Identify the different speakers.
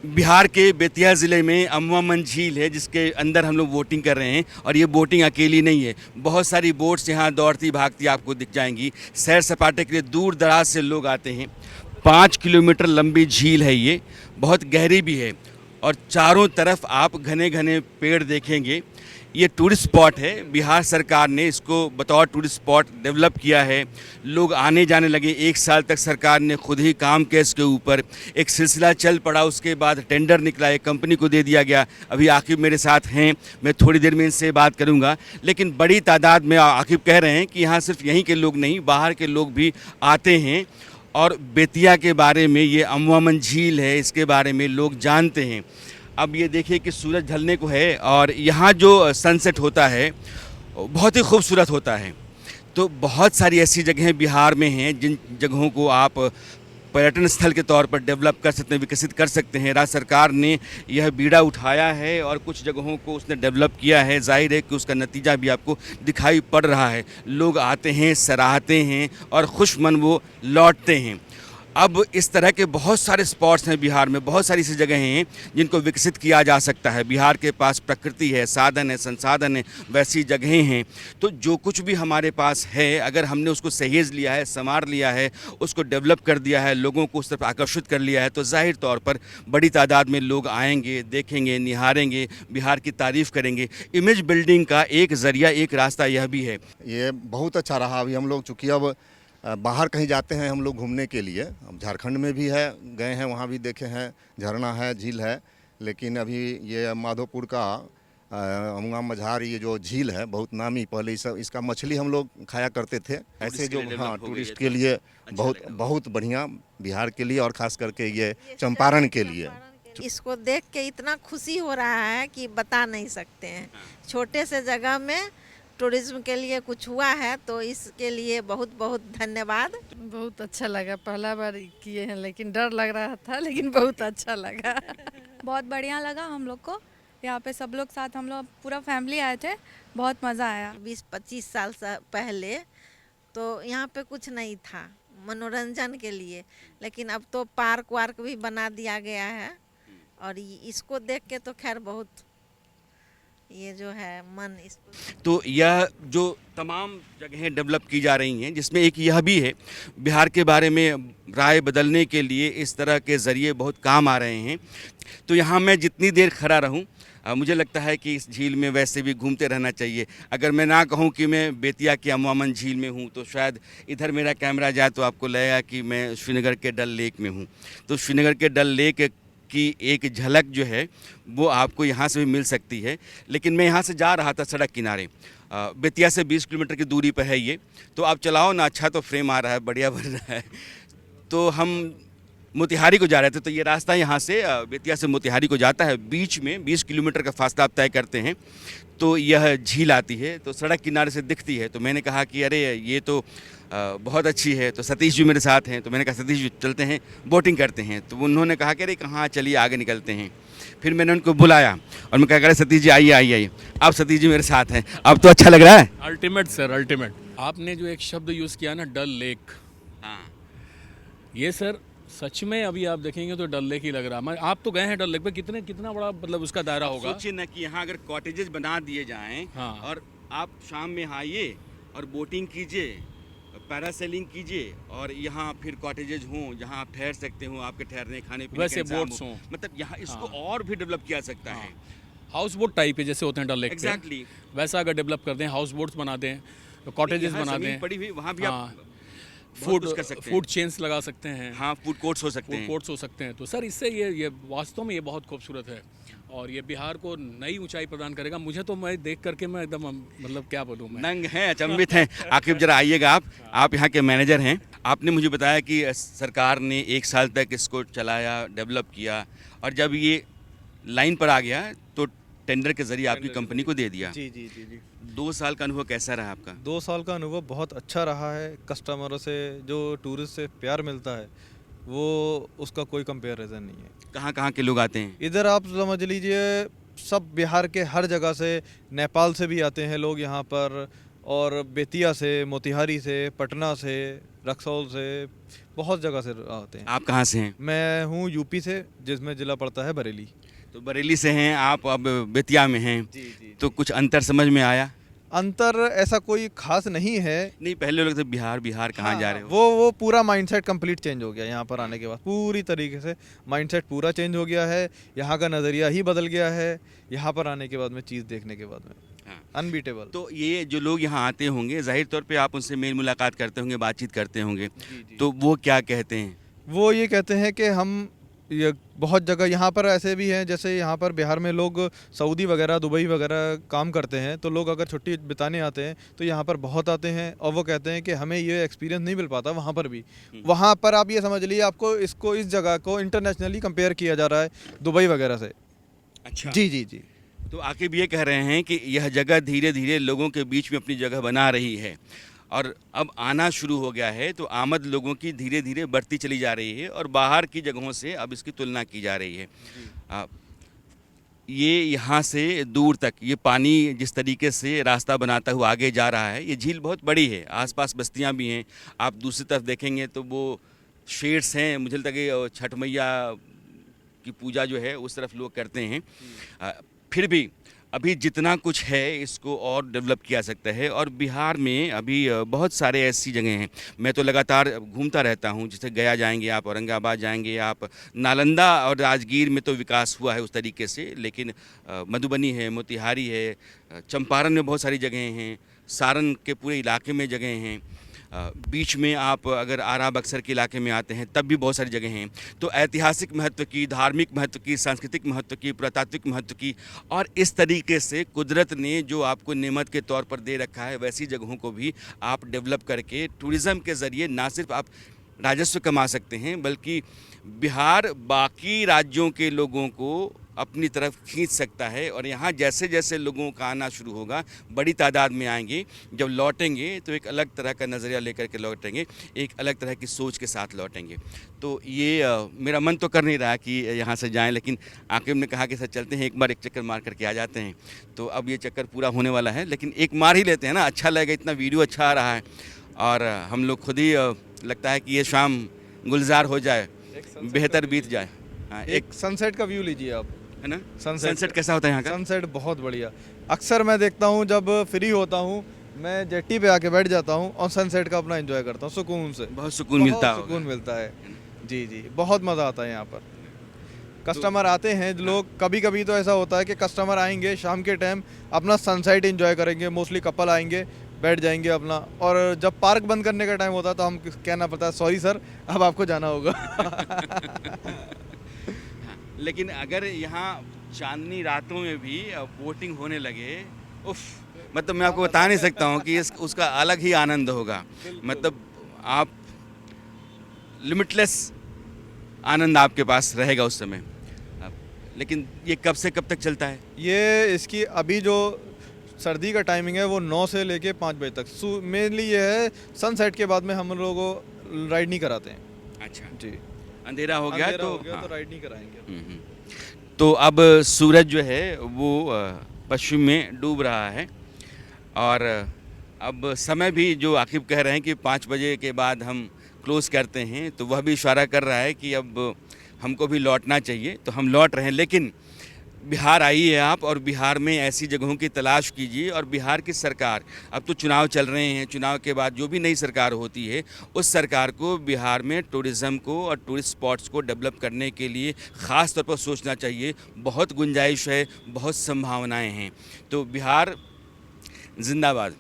Speaker 1: बिहार के बेतिया ज़िले में अमवामन झील है, जिसके अंदर हम लोग बोटिंग कर रहे हैं। और ये बोटिंग अकेली नहीं है, बहुत सारी बोट्स यहाँ दौड़ती भागती आपको दिख जाएंगी। सैर सपाटे के लिए दूर दराज से लोग आते हैं। 5 किलोमीटर लंबी झील है ये, बहुत गहरी भी है और चारों तरफ आप घने घने पेड़ देखेंगे। ये टूरिस्ट स्पॉट है, बिहार सरकार ने इसको बतौर टूरिस्ट स्पॉट डेवलप किया है। लोग आने जाने लगे। 1 साल तक सरकार ने खुद ही काम किया इसके ऊपर। एक सिलसिला चल पड़ा, उसके बाद टेंडर निकला, एक कंपनी को दे दिया गया। अभी आकिब मेरे साथ हैं, मैं थोड़ी देर में इनसे बात करूंगा। लेकिन बड़ी तादाद में आकिब कह रहे हैं कि यहाँ सिर्फ यहीं के लोग नहीं, बाहर के लोग भी आते हैं और बेतिया के बारे में, ये अमवामन झील है, इसके बारे में लोग जानते हैं। अब ये देखिए कि सूरज ढलने को है और यहाँ जो सनसेट होता है बहुत ही खूबसूरत होता है। तो बहुत सारी ऐसी जगहें बिहार में हैं जिन जगहों को आप पर्यटन स्थल के तौर पर डेवलप कर सकते हैं, विकसित कर सकते हैं। राज्य सरकार ने यह बीड़ा उठाया है और कुछ जगहों को उसने डेवलप किया है। जाहिर है कि उसका नतीजा भी आपको दिखाई पड़ रहा है। लोग आते हैं, सराहते हैं और खुश मन वो लौटते हैं। अब इस तरह के बहुत सारे स्पॉट्स हैं बिहार में, बहुत सारी ऐसी जगहें हैं जिनको विकसित किया जा सकता है। बिहार के पास प्रकृति है, साधन है, संसाधन है, वैसी जगहें हैं। तो जो कुछ भी हमारे पास है, अगर हमने उसको सहेज लिया है, संवार लिया है, उसको डेवलप कर दिया है, लोगों को उस तरफ आकर्षित कर लिया है, तो जाहिर तौर पर बड़ी तादाद में लोग आएंगे, देखेंगे, निहारेंगे, बिहार की तारीफ़ करेंगे। इमेज बिल्डिंग का एक ज़रिया, एक रास्ता यह भी है।
Speaker 2: ये बहुत अच्छा रहा। अभी हम लोग चूँकि अब बाहर कहीं जाते हैं हम लोग घूमने के लिए, अब झारखंड में भी है, गए हैं, वहाँ भी देखे हैं, झरना है, झील है। लेकिन अभी ये माधोपुर का अमवा मझार, ये जो झील है बहुत नामी, पहले इसका मछली हम लोग खाया करते थे। ऐसे जो हाँ टूरिस्ट के लिए बहुत बहुत बढ़िया, बिहार के लिए और ख़ास करके ये चंपारण के लिए।
Speaker 3: इसको देख के इतना खुशी हो रहा है कि बता नहीं सकते हैं। छोटे से जगह में टूरिज्म के लिए कुछ हुआ है, तो इसके लिए बहुत बहुत धन्यवाद।
Speaker 4: बहुत अच्छा लगा, पहला बार किए हैं, लेकिन डर लग रहा था, लेकिन बहुत अच्छा लगा।
Speaker 5: बहुत बढ़िया लगा हम लोग को। यहाँ पे सब लोग साथ, हम लोग पूरा फैमिली आए थे, बहुत मज़ा आया।
Speaker 3: 20-25 साल से पहले तो यहाँ पे कुछ नहीं था मनोरंजन के लिए, लेकिन अब तो पार्क वार्क भी बना दिया गया है। और इसको देख के तो खैर बहुत ये जो है मन इस
Speaker 1: तो यह जो तमाम जगहें डेवलप की जा रही हैं, जिसमें एक यह भी है, बिहार के बारे में राय बदलने के लिए इस तरह के ज़रिए बहुत काम आ रहे हैं। तो यहाँ मैं जितनी देर खड़ा रहूँ, मुझे लगता है कि इस झील में वैसे भी घूमते रहना चाहिए। अगर मैं ना कहूँ कि मैं बेतिया के अमवामन झील में हूँ, तो शायद इधर मेरा कैमरा जाए तो आपको लगेगा कि मैं श्रीनगर के डल लेक में हूँ। तो श्रीनगर के डल लेक की एक झलक जो है वो आपको यहाँ से भी मिल सकती है। लेकिन मैं यहाँ से जा रहा था सड़क किनारे, बेतिया से 20 किलोमीटर की दूरी पर है ये। तो आप चलाओ ना, अच्छा तो फ्रेम आ रहा है, बढ़िया बन रहा है। तो हम मोतिहारी को जा रहे थे, तो ये रास्ता यहाँ से बेतिया से मोतिहारी को जाता है। बीच में 20 किलोमीटर का फासला आप तय करते हैं तो यह झील आती है, तो सड़क किनारे से दिखती है। तो मैंने कहा कि अरे ये तो बहुत अच्छी है। तो सतीश जी मेरे साथ हैं, तो मैंने कहा सतीश जी चलते हैं, बोटिंग करते हैं। तो उन्होंने कहा कि अरे कहाँ, चलिए आगे निकलते हैं। फिर मैंने उनको बुलाया और मैं कहा अरे सतीश जी आइए आइए आइए। अब सतीश जी मेरे साथ हैं, अब तो अच्छा लग रहा है।
Speaker 6: Ultimate sir, ultimate. आपने जो एक शब्द यूज़ किया ना, डल लेक,
Speaker 1: हाँ,
Speaker 6: ये सर सच में अभी आप देखेंगे तो डल लेक ही लग रहा है। आप तो गए हैं डल लेक पे, कितना बड़ा मतलब उसका दायरा होगा।
Speaker 1: सोचिए ना कि यहाँ अगर कॉटेजेस बना दिए जाएं,
Speaker 6: हाँ।
Speaker 1: और आप शाम में आइए और बोटिंग कीजिए, पैरासेलिंग कीजिए, और यहाँ फिर कॉटेजेस हों जहाँ आप ठहर सकते हो, आपके ठहरने खाने पीने
Speaker 6: वैसे
Speaker 1: का इंतजाम
Speaker 6: बोट्स
Speaker 1: हो।
Speaker 6: हों।
Speaker 1: मतलब यहाँ इसको
Speaker 6: हाँ।
Speaker 1: और भी डेवलप किया सकता है।
Speaker 6: हाउस बोट टाइप है जैसे होते हैं डल लेक पे,
Speaker 1: एग्जैक्टली।
Speaker 6: वैसा अगर डेवलप कर दें, हाउस बोट्स बना दें, कॉटेजेस
Speaker 1: यहाँ
Speaker 6: बना
Speaker 1: ज़मीन
Speaker 6: दें,
Speaker 1: पड़ी हुई, वहाँ भी आप
Speaker 6: फूड
Speaker 1: कुछ कर सकते हैं।
Speaker 6: फूड चेन्स लगा सकते हैं,
Speaker 1: हाँ, फूड कोर्ट्स हो सकते
Speaker 6: फूड
Speaker 1: हैं।
Speaker 6: कोर्ट्स हो सकते हैं। तो सर इससे ये वास्तव में ये बहुत खूबसूरत है और ये बिहार को नई ऊंचाई प्रदान करेगा। मुझे तो मैं देख करके मैं एकदम मतलब क्या बोलूँ, मैं
Speaker 1: नंग हैं, अचंभित हैं। आकिब जरा आइएगा, आप यहाँ के मैनेजर हैं। आपने मुझे बताया कि सरकार ने 1 साल तक इसको चलाया, डेवलप किया, और जब ये लाइन पर आ गया तो टेंडर के जरिए आपकी कंपनी को दे दिया।
Speaker 7: जी जी जी जी
Speaker 1: 2 साल का अनुभव कैसा रहा आपका?
Speaker 7: 2 साल का अनुभव बहुत अच्छा रहा है। कस्टमरों से जो टूरिस्ट से प्यार मिलता है वो उसका कोई कंपैरिजन नहीं है।
Speaker 1: कहाँ के लोग आते हैं?
Speaker 7: इधर आप समझ लीजिए सब बिहार के हर जगह से, नेपाल से भी आते हैं लोग यहाँ पर, और बेतिया से, मोतिहारी से, पटना से, रक्सौल से, बहुत जगह से आते हैं।
Speaker 1: आप कहाँ से हैं?
Speaker 7: मैं हूँ यूपी से, जिसमें ज़िला पड़ता है बरेली।
Speaker 1: तो बरेली से हैं आप, अब बेतिया में हैं।
Speaker 7: जी जी।
Speaker 1: तो कुछ अंतर समझ में आया?
Speaker 7: अंतर ऐसा कोई खास नहीं है।
Speaker 1: नहीं, पहले लोग तो बिहार बिहार कहाँ
Speaker 7: हाँ,
Speaker 1: जा रहे हो।
Speaker 7: वो पूरा माइंडसेट कंप्लीट चेंज हो गया यहाँ पर आने के बाद। पूरी तरीके से माइंडसेट पूरा चेंज हो गया है। यहाँ का नज़रिया ही बदल गया है यहाँ पर आने के बाद में, चीज़ देखने के बाद में।
Speaker 1: हाँ।
Speaker 7: अनबीटेबल।
Speaker 1: तो ये जो लोग यहाँ आते होंगे, जाहिर तौर पे आप उनसे मेल मुलाकात करते होंगे, बातचीत करते होंगे, तो वो क्या कहते हैं?
Speaker 7: वो ये कहते हैं कि हम ये बहुत जगह यहाँ पर ऐसे भी हैं, जैसे यहाँ पर बिहार में लोग सऊदी वगैरह, दुबई वगैरह काम करते हैं, तो लोग अगर छुट्टी बिताने आते हैं तो यहाँ पर बहुत आते हैं, और वो कहते हैं कि हमें ये एक्सपीरियंस नहीं मिल पाता वहाँ पर भी। वहाँ पर आप ये समझ लीजिए, आपको इस जगह को इंटरनेशनली कंपेयर किया जा रहा है दुबई वगैरह से।
Speaker 1: अच्छा।
Speaker 7: जी जी जी।
Speaker 1: तो आकिब ये कह रहे हैं कि यह जगह धीरे धीरे लोगों के बीच में अपनी जगह बना रही है, और अब आना शुरू हो गया है, तो आमद लोगों की धीरे धीरे बढ़ती चली जा रही है, और बाहर की जगहों से अब इसकी तुलना की जा रही है। ये यहाँ से दूर तक ये पानी जिस तरीके से रास्ता बनाता हुआ आगे जा रहा है, ये झील बहुत बड़ी है, आसपास बस्तियाँ भी हैं। आप दूसरी तरफ देखेंगे तो वो शेड्स हैं, मुझे लगता है कि छठ मैया की पूजा जो है उस तरफ लोग करते हैं। फिर भी अभी जितना कुछ है इसको और डेवलप किया सकता है, और बिहार में अभी बहुत सारे ऐसी जगह हैं। मैं तो लगातार घूमता रहता हूँ, जैसे गया जाएंगे आप, औरंगाबाद जाएंगे आप, नालंदा और राजगीर में तो विकास हुआ है उस तरीके से, लेकिन मधुबनी है, मोतिहारी है, चंपारण में बहुत सारी जगहें हैं, सारण के पूरे इलाके में जगह हैं, बीच में आप अगर आरा बक्सर के इलाके में आते हैं तब भी बहुत सारी जगह हैं। तो ऐतिहासिक महत्व की, धार्मिक महत्व की, सांस्कृतिक महत्व की, पुरातात्विक महत्व की, और इस तरीके से कुदरत ने जो आपको नेमत के तौर पर दे रखा है, वैसी जगहों को भी आप डेवलप करके टूरिज़्म के ज़रिए ना सिर्फ आप राजस्व कमा सकते हैं, बल्कि बिहार बाकी राज्यों के लोगों को अपनी तरफ खींच सकता है। और यहाँ जैसे जैसे लोगों का आना शुरू होगा, बड़ी तादाद में आएंगे, जब लौटेंगे तो एक अलग तरह का नज़रिया लेकर के लौटेंगे, एक अलग तरह की सोच के साथ लौटेंगे। तो ये मेरा मन तो कर नहीं रहा कि यहाँ से जाएं, लेकिन आकिब ने कहा कि सर चलते हैं, एक बार एक चक्कर मार करके आ जाते हैं। तो अब ये चक्कर पूरा होने वाला है, लेकिन एक मार ही लेते हैं ना, अच्छा लगेगा, इतना वीडियो अच्छा आ रहा है, और हम लोग खुद ही लगता है कि ये शाम गुलजार हो जाए, बेहतर बीत जाए। हाँ,
Speaker 7: एक सनसेट का व्यू लीजिए आप,
Speaker 1: है ना।
Speaker 7: सनसेट
Speaker 1: कैसा होता है यहाँ का?
Speaker 7: सनसेट बहुत बढ़िया। अक्सर मैं देखता हूँ जब फ्री होता हूँ, मैं जेट्टी पे आके बैठ जाता हूँ और सनसेट का अपना एंजॉय करता हूँ सुकून से।
Speaker 1: बहुत सुकून मिलता है।
Speaker 7: सुकून मिलता है। जी जी, बहुत मज़ा आता है यहाँ पर। कस्टमर आते हैं लोग, कभी कभी तो ऐसा होता है कि कस्टमर आएंगे शाम के टाइम, अपना सनसेट एंजॉय करेंगे, मोस्टली कपल आएंगे, बैठ जाएंगे अपना, और जब पार्क बंद करने का टाइम होता है तो हम कहना पड़ता है सॉरी सर, अब आपको जाना होगा।
Speaker 1: लेकिन अगर यहाँ चांदनी रातों में भी बोटिंग होने लगे, उफ, मतलब मैं आपको बता नहीं सकता हूँ कि उसका अलग ही आनंद होगा। मतलब आप लिमिटलेस आनंद आपके पास रहेगा उस समय। लेकिन ये कब से कब तक चलता है?
Speaker 7: ये इसकी अभी जो सर्दी का टाइमिंग है वो 9 से लेके 5 बजे तक। मेनली ये है सनसेट के बाद में हम लोगों को राइड नहीं कराते हैं।
Speaker 1: अच्छा
Speaker 7: जी,
Speaker 1: अंधेरा हो गया तो
Speaker 7: तो राइड नहीं कराएंगे।
Speaker 1: तो अब सूरज जो है वो पश्चिम में डूब रहा है, और अब समय भी जो आकिब कह रहे हैं कि 5 बजे के बाद हम क्लोज़ करते हैं, तो वह भी इशारा कर रहा है कि अब हमको भी लौटना चाहिए। तो हम लौट रहे हैं, लेकिन बिहार आइए आप, और बिहार में ऐसी जगहों की तलाश कीजिए। और बिहार की सरकार, अब तो चुनाव चल रहे हैं, चुनाव के बाद जो भी नई सरकार होती है, उस सरकार को बिहार में टूरिज़्म को और टूरिस्ट स्पॉट्स को डेवलप करने के लिए ख़ास तौर पर सोचना चाहिए। बहुत गुंजाइश है, बहुत संभावनाएं हैं। तो बिहार जिंदाबाद।